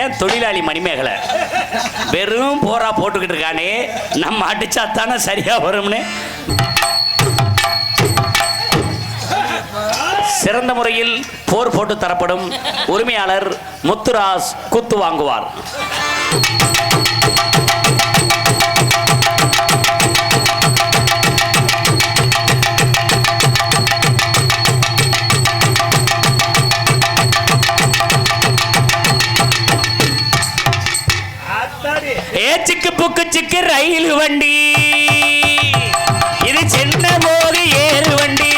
ஏன் தொழிலாளி மணிமேகலை வெறும் போரா போட்டுக்கிட்டு இருக்கானே, நம்ம அடிச்சா தானே சரியா வரும்னு சிறந்த முறையில் போர் போட்டு தரப்படும் உரிமையாளர் முத்துராஸ் குத்து வாங்குவார். ஏச்சுக்கு புக்கு சிக்கு ரயில் வண்டி, இது சின்ன போது ஏறு வண்டி.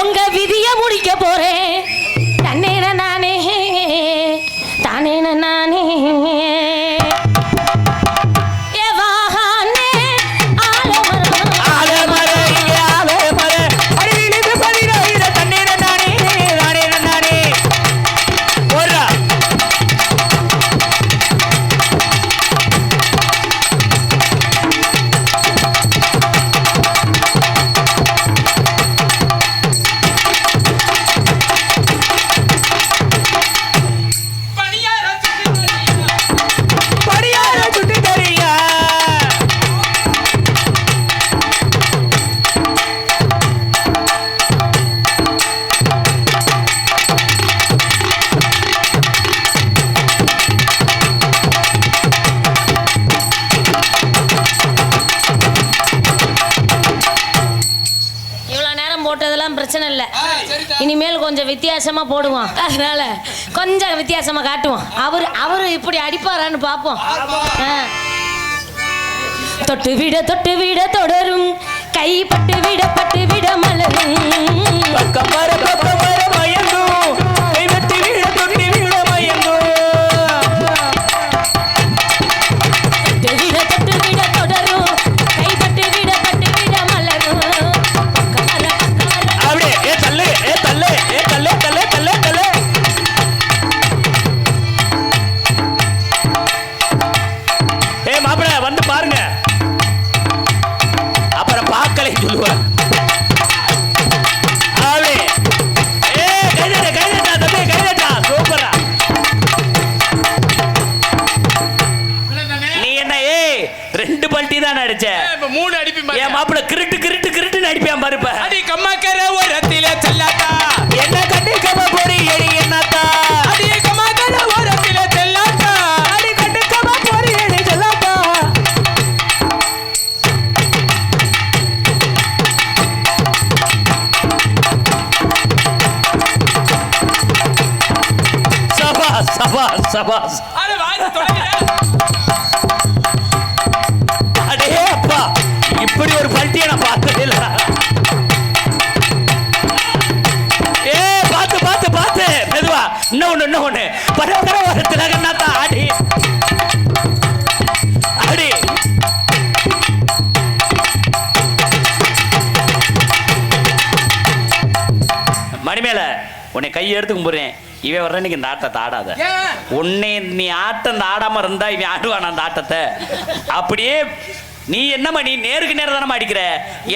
உங்க விதிய முடிக்க போறேன். தன்னே நானே தானே நானே பிரச்சனை இல்லை. இனிமேல் கொஞ்சம் வித்தியாசமா போடுவோம், அதனால கொஞ்சம் வித்தியாசமா காட்டுவோம். அவரு இப்படி அடிப்பாரான்னு பார்ப்போம். தொட்டு விட தொடரும், கை பட்டு விட மலரும், வந்து பாருங்க, அப்புறம் பார்க்கலை சொல்லுவார். நீ என்ன ரெண்டு பல்ட்டி தான் அடிச்ச, மூணு அடிப்பி. என் மாப்பிள்ள கிருட்டு கிருட்டு கிருட்டுன்னு அடிப்பான் பாருப்ப. அடி கம்மாக்கற ஓரத்தில செல்லாத்தா, என்ன கட்டி கம்ம போறி எடி என்னத்தா, அடி கம்மாக்கற ஓரத்தில செல்லாத்தா, அடி கட்டி கம்ம போறி எடி செல்லாத்தா. சபாஸ் சபாஸ் சபாஸ். அடே அப்பா, இப்படி ஒரு பல்ட்டியை நான் பார்த்ததே இல்ல. பார்த்து பார்த்து பார்த்து மெதுவா, இன்னொன்னு பரவர வரத்துல கண்ணாத்தா ஆடி ஆடி. மணிமேல உன்னை கையை எடுத்து கும்பிடுறேன். இவன் வர்ற இந்த ஆட்டத்தை ஆடாத. உன்னை நீ ஆட்டம் ஆடாம இருந்தா இவன் ஆடுவான் அந்த ஆட்டத்தை. அப்படியே நீ என்னம்மா நீ நேருக்கு நேரம் தானே அடிக்கிற?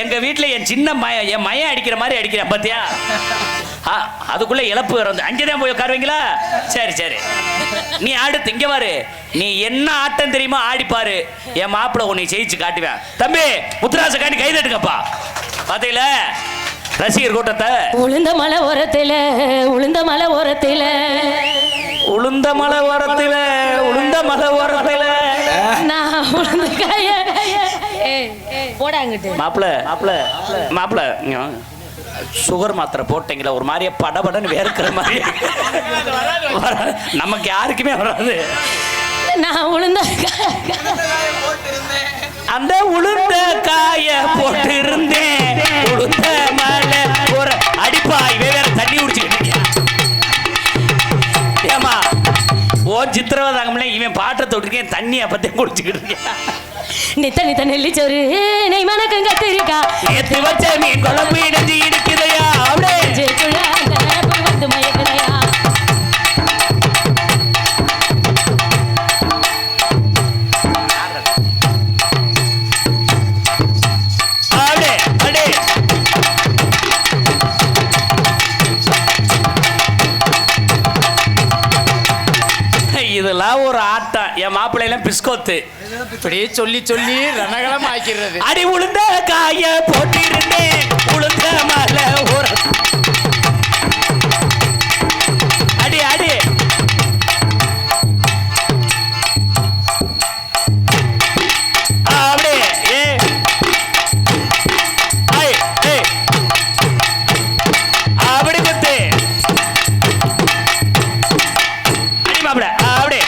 எங்க வீட்டுல என் சின்ன என் மையம் அடிக்கிற மாதிரி அடிக்கிறேன் பாத்தியா? அதுக்குள்ள இழப்பு வரும். அங்கேதான் போய் உட்காருவீங்களா? சரி சரி, நீ அடுத்து இங்க பாரு. நீ என்ன ஆட்டம் தெரியுமா ஆடிப்பாரு. என் மாப்பிள்ள உன்னை ஜெயிச்சு காட்டுவேன். தம்பி முத்துராச காட்டி கை தட்டுங்கப்பா. பாத்தீங்கள ரசிகர் கூட்டத்தை. உளுந்த மலை ஓரத்தில உளுந்த மலை ஓரத்தில உளுந்த மலை ஓரத்தில உளுந்த மலை ஓரத்தில நான் உளுந்த காய போடாங்கிட்டு மாப்பிள்ள மாப்பிள்ள மாப்பிள்ள சுகர் மாத்திரை போட்டீங்களா? ஒரு மாதிரியே படபடன்னு வேர்க்கிற மாதிரி. நமக்கு யாருக்குமே வராது. நான் உளுந்த அந்த உளுந்த காய போட்டு இருந்தேன். உளுந்த மலை ஒரு அடிப்பாய் வேற தண்ணி குடிச்சுக்கிட்டு. ஏமா ஓ சித்திரவதாங்கம்ல இவன் பாட்டை தொட்டிருக்கேன், தண்ணி அப்பத்தையும் குடிச்சுக்கிட்டு இருக்கேன். நித்த நித்த நெல்லிச்சோறு நெய் மணக்கம் கத்திரிக்கா நேத்து வச்ச மீன் குழம்பு இணைஞ்சு இருக்குதையா? அப்படியே வந்து மயக்குதையா? இதெல்லாம் ஒரு ஆட்டம். என் மாப்பிள்ளையெல்லாம் பிஸ்கோத்து இப்படியே சொல்லி சொல்லி ரணகலம் ஆக்கிறது. அடி உளுந்த காய போட்டிருந்தேன். உளுந்த மலை ஒரு அடி அடி அப்படியே அப்படி குத்து அடி மாப்பிள்ள அப்படியே.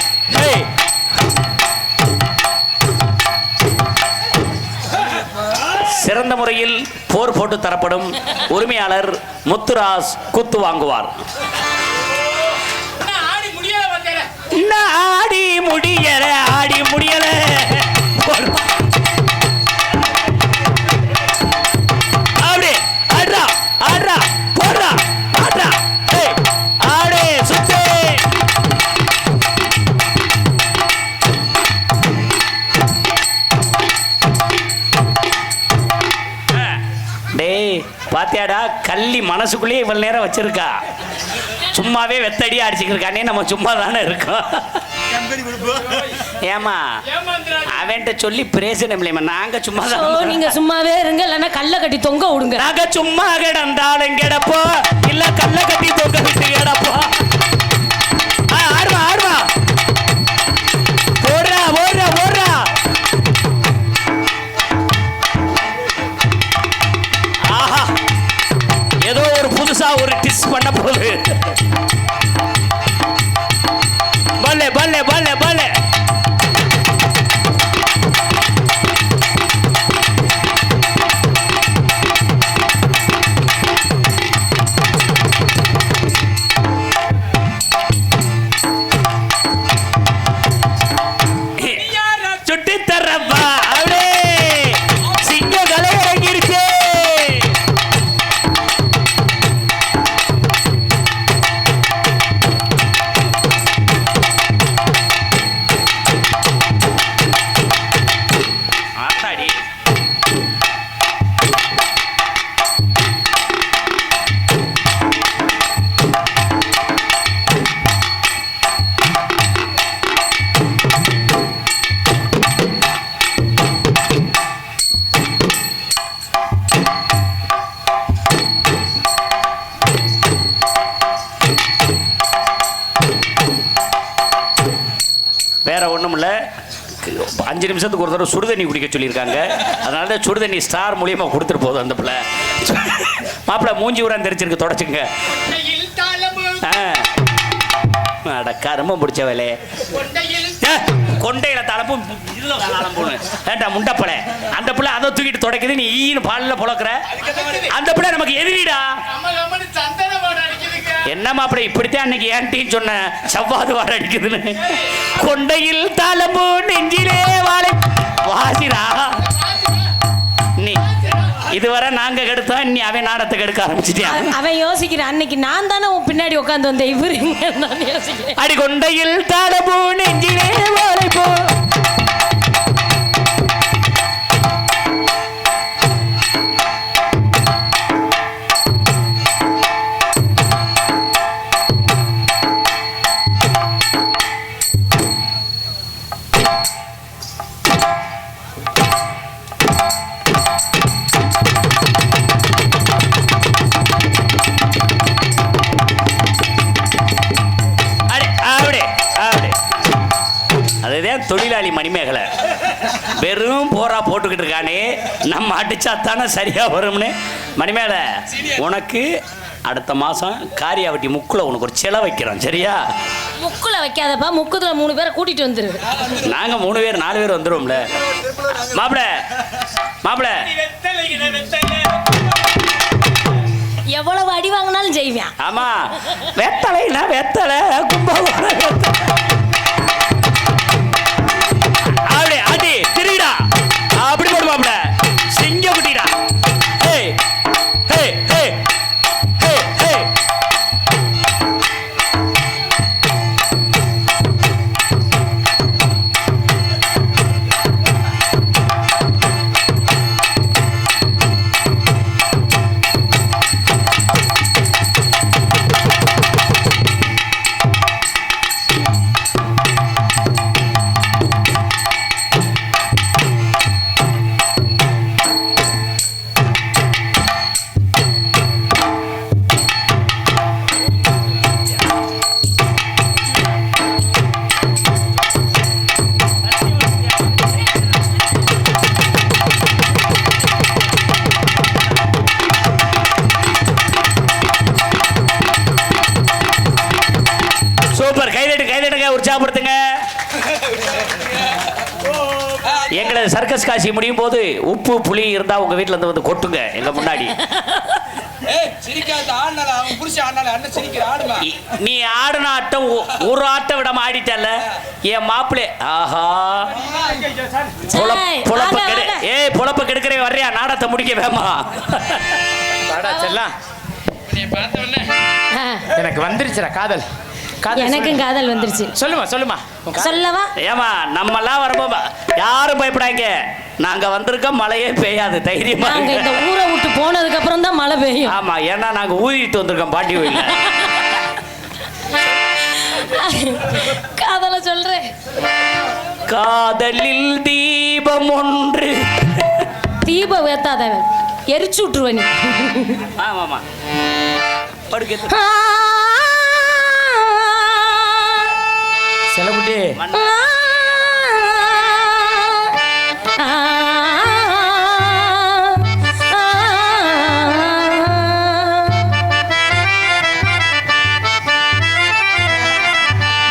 சிறந்த முறையில் போர் போட்டு தரப்படும் உரிமையாளர் முத்துராஸ் குத்து வாங்குவார். ஆடி முடியல ஆடி முடியல அப்படியே ஆடுறா ஆடுறா போடுறா ஆடுறா ஆடே சுத்தே. டேய் பாத்தியாடா கள்ளி மனசுக்குள்ளேயே இவ்வளவு நேரம் வச்சிருக்கா. சும்மாவே வெத்தடியா அடிச்சுக்கிருக்கானே, நம்ம சும்மா தானே இருக்கோம். ஏமா அவன்கிட்ட சொல்லி பிரயோஜனம் இல்லையம்மா. நாங்க சும்மா தான். நீங்க சும்மாவே இருங்க, இல்லைன்னா கல்ல கட்டி தொங்க விடுங்க. நாங்க சும்மா கிடந்தாலும் கிடப்போ இல்ல கல்ல கட்டி தொங்க விட்டு கிடப்போ. ஆடுவா ஆடுவா போடுறா போடுறா போடுறா. ஆஹா ஏதோ ஒரு புதுசா ஒரு டிஸ் பண்ண போகுது. பல்லே பல்லே பல்லே பல்லே. சுட்டி தரப்பா அப்படியே சிங்க கலை இறங்கிருச்சு. ஆத்தாடி வேற ஒண்ணும் இல்ல. 5 நிமிஷத்துக்கு ஒரு தடவை சுடுதண்ணி குடிக்க சொல்லியிருக்காங்க. அதனால தான் சுடுதண்ணி ஸ்டார் மூலியமா கொடுத்துட்டு போதும் அந்த பிள்ளை. மாப்பிள்ள மூஞ்சி ஊரா தெரிச்சிருக்கு, தொடச்சுங்க. அட கரும பிடிச்ச வேலை. கொண்டையில தளப்பும் ஏண்டா முண்டப்பட. அந்த பிள்ளை அதை தூக்கிட்டு தொடக்குது, நீ ஈன்னு பாலில் புழக்கிற. அந்த பிள்ளை நமக்கு எதிரிடா. என்ன மாப்பிள்ள இப்படித்தான் அன்னைக்கு ஏன்ட்டின்னு சொன்ன செவ்வாது வாட அடிக்குதுன்னு. கொண்டையில் தளம்பு நெஞ்சிலே வாழை வாசிரா. நீ இதுவரை நாங்க கெடுத்தோம், நீ அவன் நாடத்தை கெடுக்க ஆரம்பிச்சிட்டான். அவன் யோசிக்கிறான், அன்னைக்கு நான் தானே உன் பின்னாடி உட்காந்து வந்தேன், இவரு யோசிக்கிறேன். அடி கொண்டையில் தளம்பு நெஞ்சிலே வாழை போ அதுதான் தொழிலாளி மணிமேகலை வெறும் போரா போட்டுக்கிட்டு இருக்கானே, நம்ம அடிச்சா தானே சரியா வரும்னு. மணிமேகலை, உனக்கு அடுத்த மாசம் காரியாவட்டி முக்குல உனக்கு ஒரு செலவு வைக்கிறோம், சரியா? முக்குல வைக்காதப்பா, முக்குதுல 3 பேரை கூட்டிட்டு வந்துரு. நாங்க 3 பேர் 4 பேர் வந்துருவோம்ல. மாப்பிள மாப்பிள எவ்வளவு அடி வாங்கினாலும் செய்வேன். ஆமா, வெத்தலைனா வெத்தலை, கும்பகோணம் அப்படி அடி திருடா அப்படி போடு மாப்பிள, சிங்க குட்டிடா. ஏய் ஏய் ஏய் ஏய் ஏய் சூப்பர், கைதட்டுங்க, உற்சாகப்படுத்துங்க. எங்களது சர்க்கஸ் காட்சி முடியும் போது உப்பு புளி இருந்தா உங்க வீட்டுல இருந்து வந்து கொட்டுங்க எங்க முன்னாடி. நீ ஆடின ஆட்டம் ஒரு ஆட்டம் விடாம ஆடிட்டல என் மாப்பிள்ளை. ஆஹா, பொழப்ப கெடுக்கிறே வர்றியா, நாடத்தை முடிக்க வேமா. எனக்கு வந்துருச்சுடா காதல். எனக்கும் காதல் வந்துருச்சு. சொல்லுமா சொல்லவா? ஏமா, நம்ம எல்லாம் வரும்போது யாரும் பயப்படாங்க, நாங்க வந்திருக்கோம், மழையே பெய்யாது, தைரியமா. நாங்க இந்த ஊரை விட்டு போனதுக்கு அப்புறம் தான் மழை பெய்யும். ஆமா, ஏன்னா நாங்க ஊதிட்டு வந்திருக்கோம் பாட்டி கோயில்ல. காதல சொல்றேன். காதலில் தீபம் ஒன்று. தீபம் ஏத்தாதவன் எரிச்சு விட்டுருவ நீ. ஆமாமா, செலகுட்டி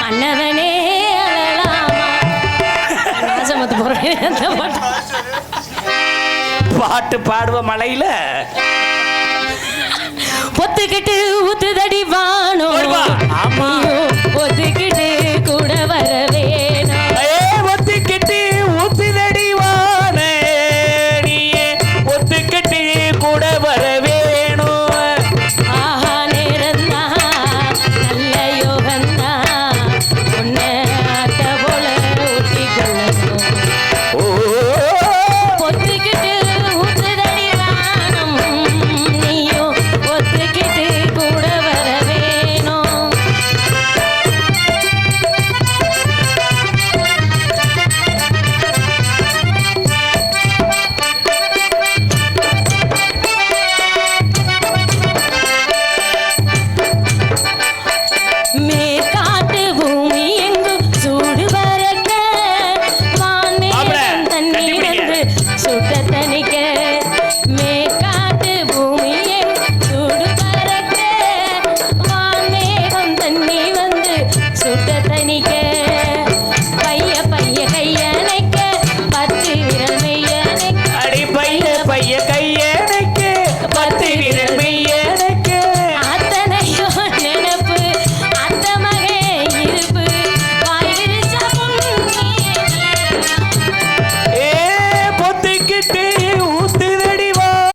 மன்னவனே பாட்டு பாடுவ மலையில ஒத்துக்கிட்டு ஊத்துதடி வானோ. ஒத்துக்கிட்டு